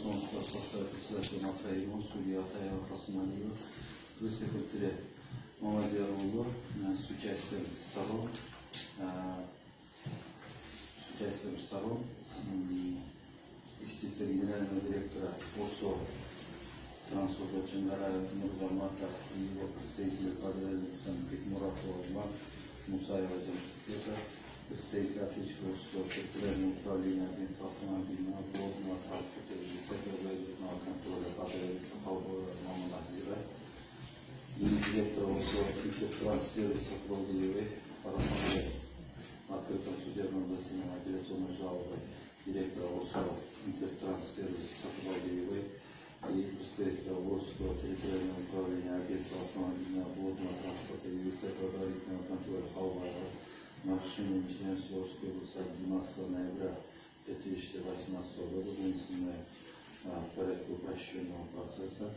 Солнцева председатель Матраеву, судья Атаева Хасаналиева, секретарь Мамадьярулло с участием сторон, юстиция генерального директора ОСО Трансуфа Чангараева Нурзамата и его представители кадры Бекмуратова Мусаева Джамшитбека, представитель Африканского территориального управления агентства автомобильного дорожного транспорта и секретаря контроля кадры Сахалбова Мамана Азира, директора ОСО Интертранссервиса Колдиевой по открытом судебном заседании апелляционной жалобы директора ОСО Интертранссервиса Колдиевой и представителя Волжского территориального управления агентства автомобильного дорожного транспорта и секретаря контроля Халбаева на решение Челябинской области от 12 ноября 2018 года, вынесенное в порядке упрощенного процесса.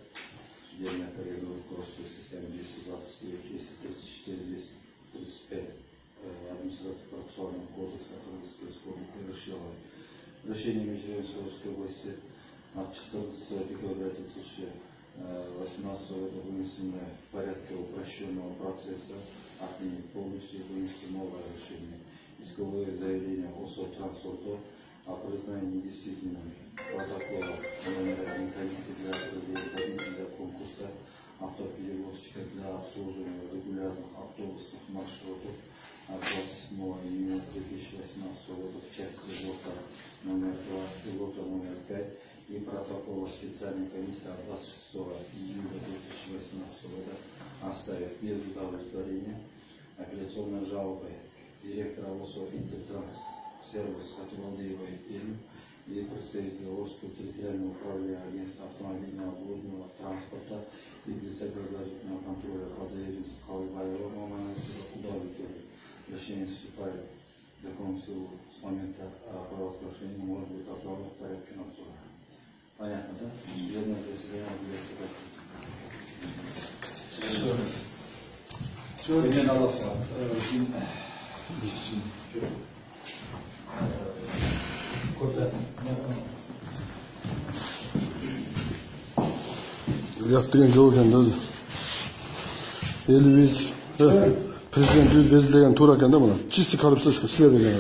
Судебная коллегия руководства системы 229, 234, 235 административно-процессуального кодекса Кыргызской республики решила решение Челябинской области от 14 декабря 2018 года, вынесенное в порядке упрощенного процесса, отменить полностью вынести новое решение. Исковое заявление ОСО Трансорто о признании недействительным протокола номер 1 комиссии для проведения конкурса автоперевозчика для обслуживания регулярных автобусных маршрутов от 27 июня 2018 года в части лота номер 2 и лота номер 5 и протокола специальной комиссии от 26 июля 2018 года оставив без удовлетворения апелляционной жалобой директора ОСО Интертранссервис Сативалдиевой и представителя Волжского территориального управления агентства автомобильного дорожного транспорта и председательного контроля Хадеевича Халбаева Мамана удовлетворить. Решение вступает в законную силу с момента праворазглашения, может быть отправлено в порядке надзора. Понятно, да? Судебное заседание президент өз безілдеген тура екен да мұны. Чисті коррупцияға следование.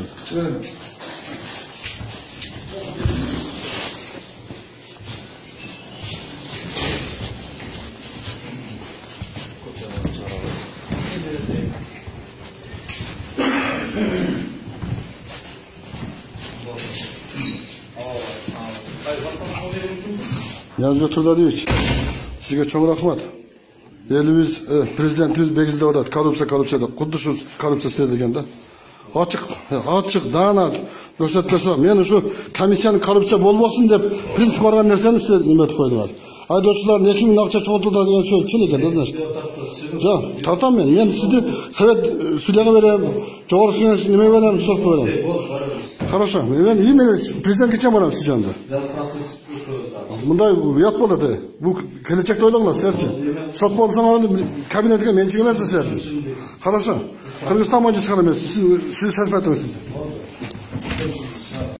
Ниязбек Турдалиевич, сізге чоң рахмат. Еліміз президентіміз бекітіліп жатады, коррупция деп. Құдды шу коррупция істелген да. Açık, dana gösterse, men şu komissiyanın korrupsiya bolmasın dep принцип барган нерсени неметип койдуlar. Айдоочулардын 2000 акча чогултуда деген сөз чын экен да, значит. Жок, тартам мен сизди совет судьяга берем, жогорку кеңеш неме берем, сот берем. Хорошо, мен именно президентке барам сиз жанында. Мындай уят болот. Бул келечекте ойлоңуздарчы. Сот болсоң аны кабинетке мен чыгып эмес. Хорошо. Кыргызстан боюнча чыгар эмес. Сиз сәспәтеңиз.